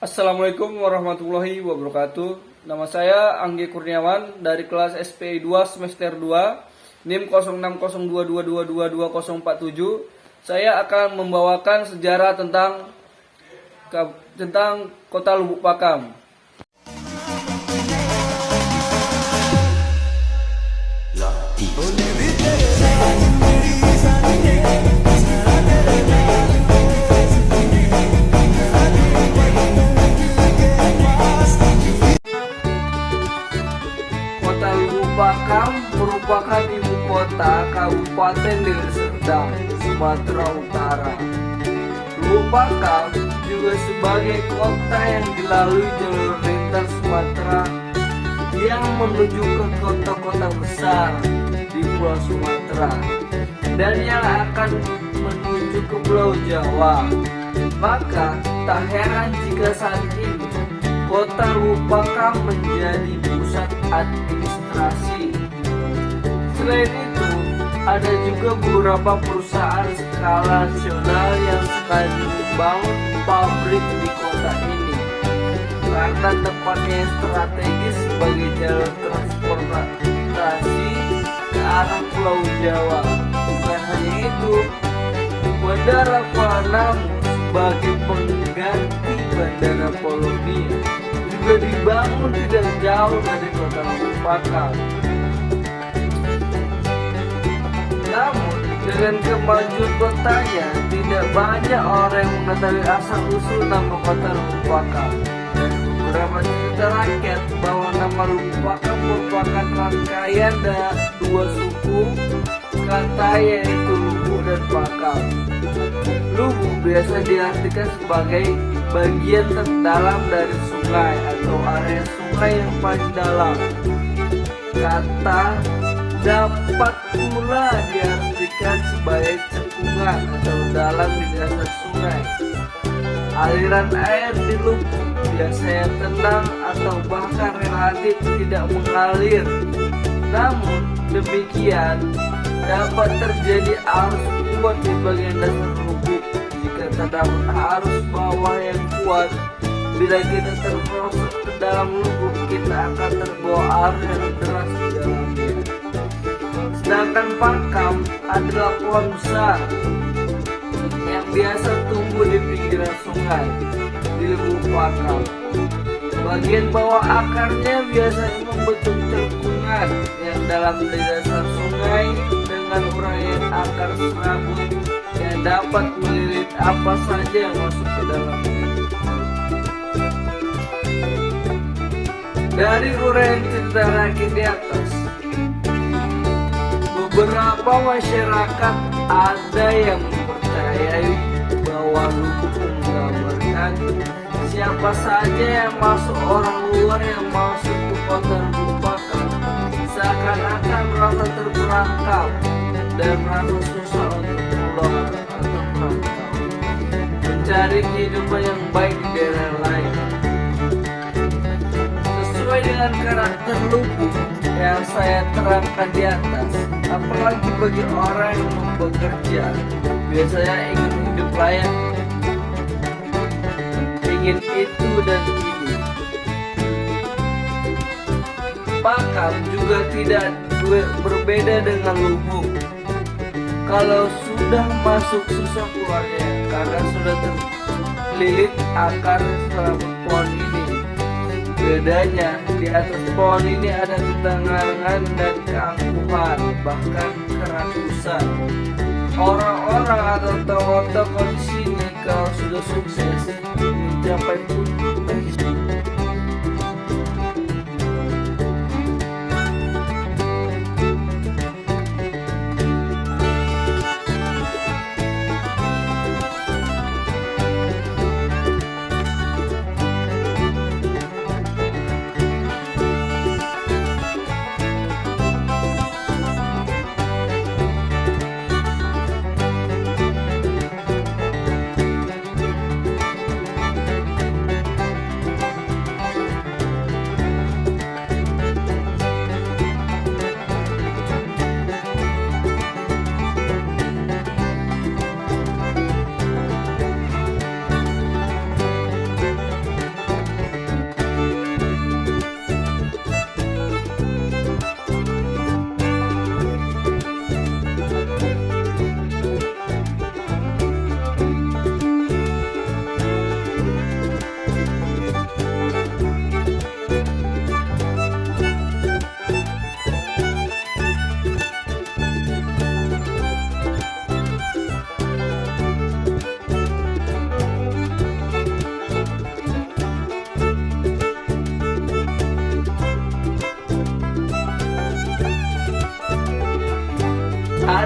Assalamualaikum warahmatullahi wabarakatuh. Nama saya Anggi Kurniawan dari kelas SPI 2 semester 2, NIM 060222222047. Saya akan membawakan sejarah tentang Kota Lubuk Pakam. Kota Lubuk Pakam merupakan ibu kota Kabupaten Deli Serdang, Sumatera Utara. Lubuk Pakam juga sebagai kota yang dilalui jalur lintas Sumatera yang menuju ke kota-kota besar di Pulau Sumatera dan yang akan menuju ke Pulau Jawa. Maka tak heran jika saat ini Kota Lubuk Pakam menjadi pusat administrasi. Selain itu, ada juga beberapa perusahaan skala nasional yang sedang membangun pabrik di kota ini karena tempatnya yang strategis sebagai jalur transportasi ke arah Pulau Jawa. Bukan hanya itu, Bandara Kuala Namu sebagai pengganti Bandara Pulau Dia juga dibangun tidak jauh dari Kota Lubuk Pakam. Namun dengan kemajuan kotanya, tidak banyak orang yang mengetahui asal-usul nama Kota Lubuk Pakam. Dan beberapa cerita rakyat bahwa nama Lubuk Pakam merupakan rangkaian dari dua suku kata, yaitu Lubuk dan Pakam. Lubuk biasa diartikan sebagai bagian terdalam dari sungai atau area sungai yang paling dalam. Kata dapat pula diartikan sebagai cekungan atau dalam di dasar sungai. Aliran air di Lubuk biasanya tenang atau bahkan relatif tidak mengalir. Namun demikian dapat terjadi arus kuat di bagian dasar Lubuk jika terdapat arus bawah yang kuat. Bila kita terprosok ke dalam Lubuk, kita akan terbawa arus yang deras di dalamnya. Sedangkan Pakam adalah pohon besar yang biasa tumbuh di pinggiran sungai di Lubuk Pakam. Bagian bawah akarnya biasanya membentuk cekungan yang dalam di dasar sungai dengan uraian akar serabut yang dapat melilit apa saja yang masuk ke dalamnya. Dari uraian cerita rakyat di atas, beberapa masyarakat ada yang mempercayai bahwa Lubuk menggambarkan siapa saja yang masuk orang luar yang masuk ke Kota Lubuk Pakam seakan-akan merasa terperangkap dan merasa susah untuk keluar atau merantau mencari kehidupan yang baik di daerah lain. Sesuai dengan karakter Lubuk yang saya terangkan di atas, apalagi bagi orang yang bekerja biasanya ingin hidup layak, ingin itu dan ini. Pakam juga tidak berbeda dengan Lubuk. Kalau sudah masuk susah keluarnya karena sudah terlilit akar serabut pohon ini. Bedanya di atas pohon ini ada ketenangan dan keangkuhan, bahkan keratusan. Orang-orang atau tokoh-tokoh di sini kalau sudah sukses mencapai puncak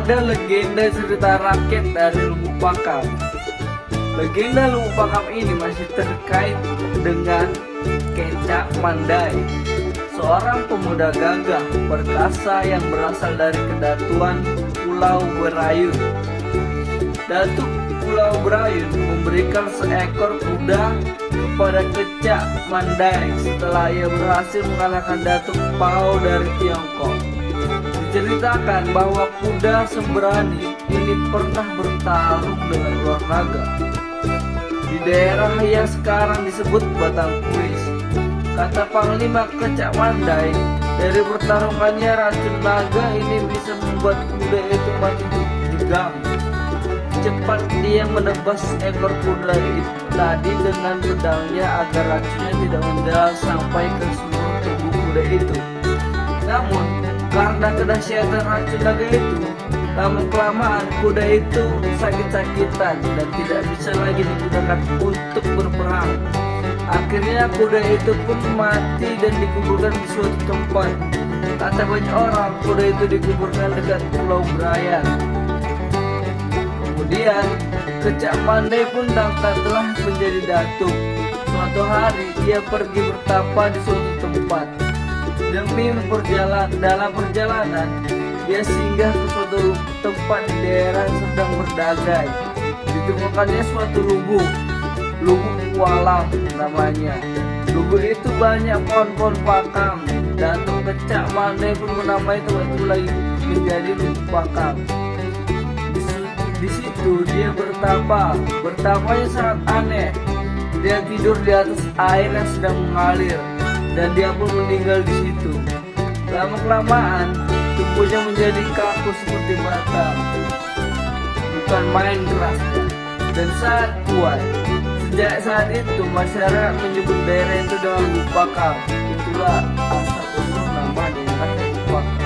ada legenda cerita rakyat dari Lubuk Pakam. Legenda Lubuk Pakam ini masih terkait dengan Kecak Mandai, seorang pemuda gagah perkasa yang berasal dari kedatuan Pulau Berayun. Datuk Pulau Berayun memberikan seekor kuda kepada Kecak Mandai setelah ia berhasil mengalahkan Datuk Pao dari Tiongkok. Diceritakan bahwa kuda sembrani ini pernah bertarung dengan ular naga di daerah yang sekarang disebut Batangkuis. Kata Panglima Kecak Mandai, dari pertarungannya racun naga ini bisa membuat kuda itu mati jegang. Cepat dia menebas ekor kuda itu tadi dengan pedangnya agar racunnya tidak menjalar sampai ke seluruh tubuh kuda itu. Namun karena kedahsyatan racun naga itu, lama-kelamaan kuda itu sakit-sakitan dan tidak bisa lagi digunakan untuk berperang. Akhirnya kuda itu pun mati dan dikuburkan di suatu tempat. Kata banyak orang, kuda itu dikuburkan dekat Pulau Brayan. Kemudian Kecak Mandai pun telah menjadi datuk. Suatu hari ia pergi bertapa di suatu tempat. Dalam perjalanan dia singgah ke suatu tempat di daerah yang sedang berdagai. Ditemukannya suatu lubuk Walam namanya. Lubuk itu banyak pohon-pohon pakam. Datuk Kecak Mandai pun menamai tempat itu lagi menjadi Lubuk Pakam. Di situ dia bertapanya sangat aneh. Dia tidur di atas air yang sedang mengalir dan dia pun meninggal di situ. Lama-kelamaan tubuhnya menjadi kaku seperti bata, bukan main kerasnya, dan sangat kuat. Sejak saat itu masyarakat menyebut daerah itu dengan Lubuk Pakam. Itulah asal usul nama daerah Lubuk Pakam.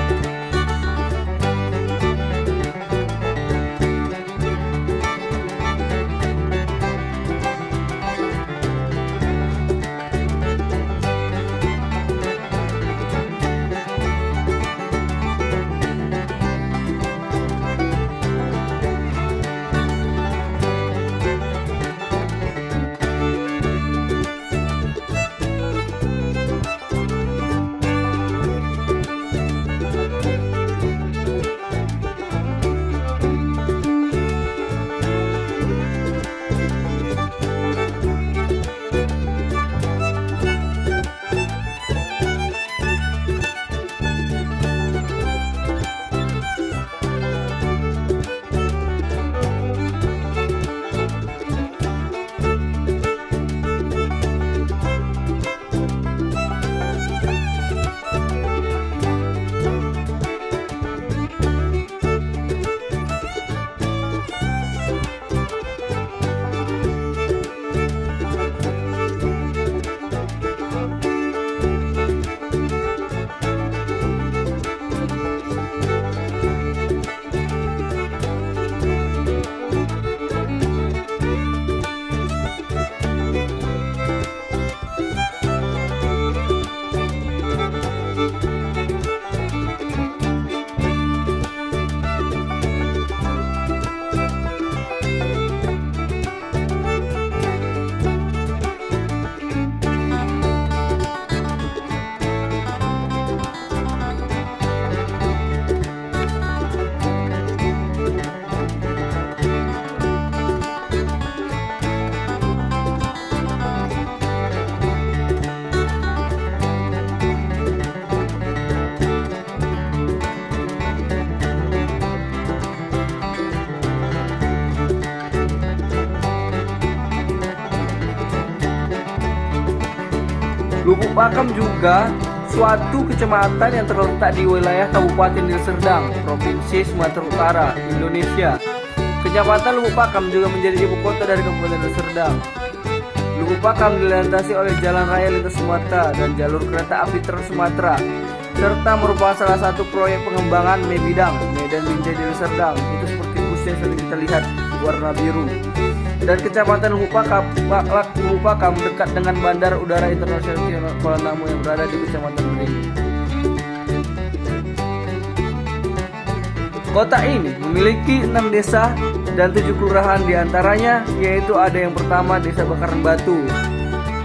Lubuk Pakam juga suatu kecamatan yang terletak di wilayah Kabupaten Deli Serdang, Provinsi Sumatera Utara, Indonesia. Kecamatan Lubuk Pakam juga menjadi ibu kota dari Kabupaten Deli Serdang. Lubuk Pakam dilintasi oleh Jalan Raya Lintas Sumatera dan jalur kereta api Trans Sumatera, serta merupakan salah satu proyek pengembangan Mebidang, Medan Binjai Deli Serdang. Itu seperti bus yang sering kita lihat warna biru. Dan Kecamatan Lubuk Pakam dekat dengan Bandar Udara Internasional Kuala Namu yang berada di Kecamatan Beringin. Kota ini memiliki 6 desa dan 7 kelurahan diantaranya, yaitu ada yang pertama Desa Bakaran Batu,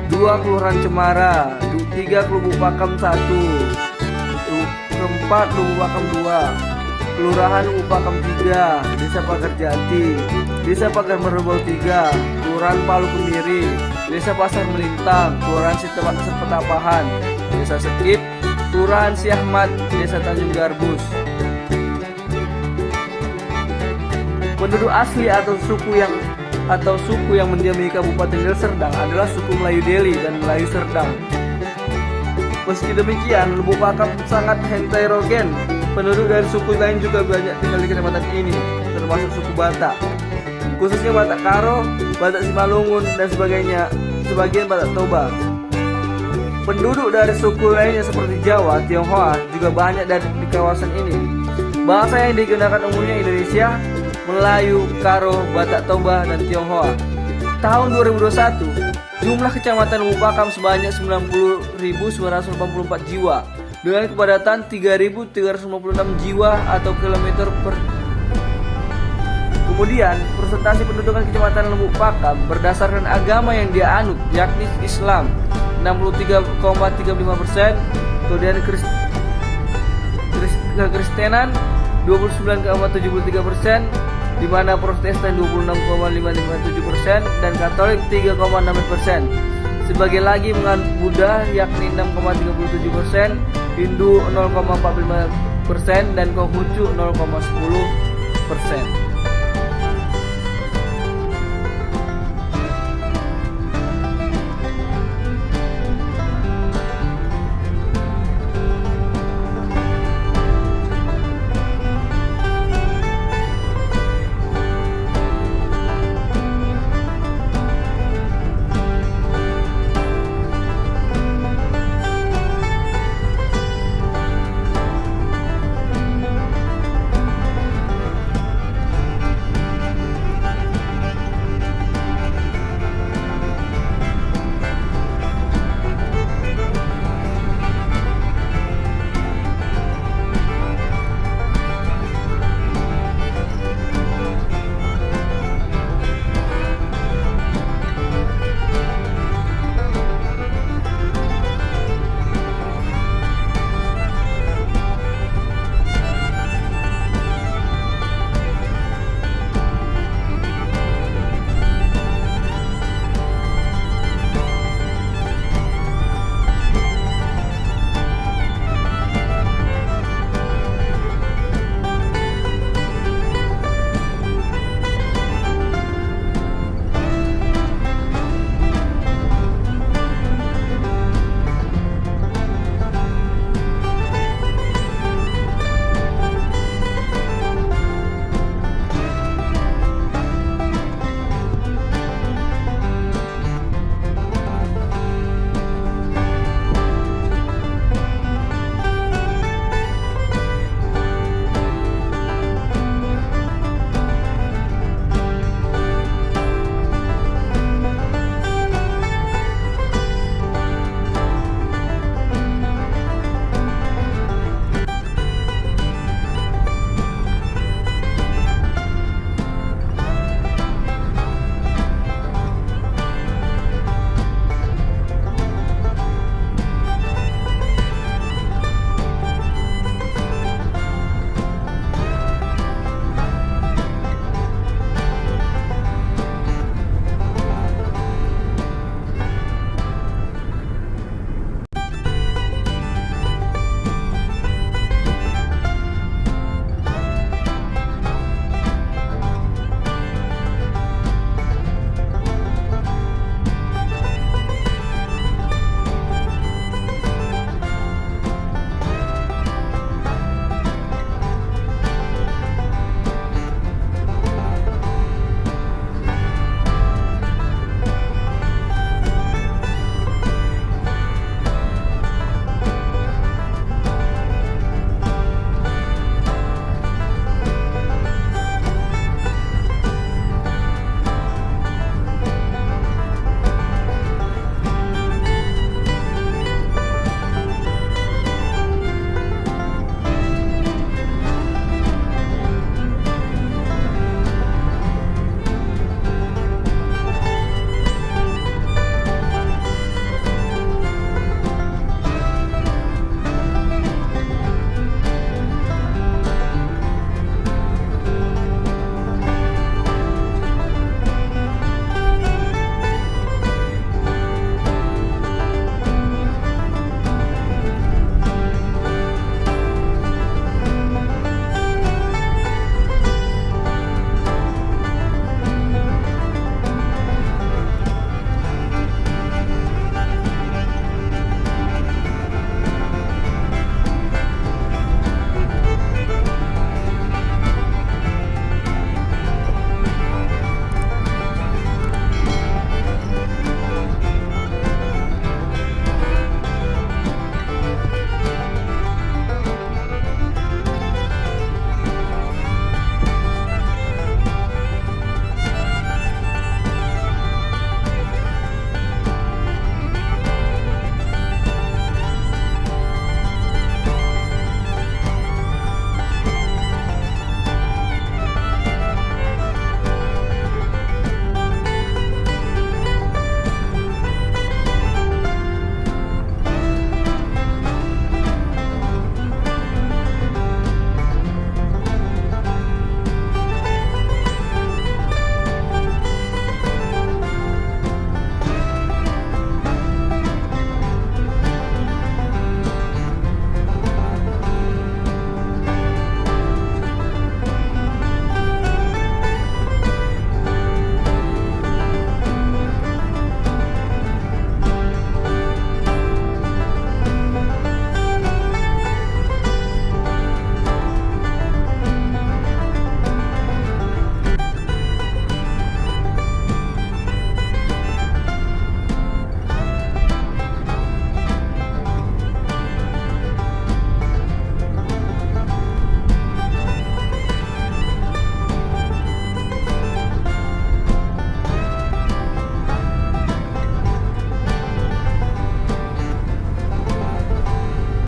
2 Kelurahan Cemara, 3 Lubuk Pakam 1, keempat Lubuk Pakam 2, Kelurahan Lubuk Pakam 3, Desa Pagar Jati, Desa Pagar Merbau 3, Kelurahan Palu Kemiri, Desa Pasar Melintang, Kelurahan Sepetapahan, Desa Sekip, Kelurahan Siahmat, Desa Tanjung Garbus. Penduduk asli atau suku yang mendiami Kabupaten Deli Serdang adalah suku Melayu Deli dan Melayu Serdang. Meski demikian, Lubuk Pakam sangat heterogen. Penduduk dari suku lain juga banyak tinggal di kecamatan ini, termasuk suku Batak, khususnya Batak Karo, Batak Simalungun, dan sebagian Batak Toba. Penduduk dari suku lainnya seperti Jawa, Tionghoa juga banyak di kawasan ini. Bahasa yang digunakan umumnya Indonesia, Melayu, Karo, Batak Toba, dan Tionghoa. Tahun 2021, jumlah kecamatan Lubuk Pakam sebanyak 90.984 jiwa dengan kepadatan 3.356 jiwa atau kilometer per. Kemudian, persentase pendudukan kecamatan Lubuk Pakam berdasarkan agama yang dia anut, yakni Islam 63,35%, kemudian Kristenan 29,73%, di mana Protestan 26,557% dan Katolik 3,16%. Sebagai lagi menganut Buddha yakni 6,37%, Hindu 0,45% dan Konghucu 0,10%.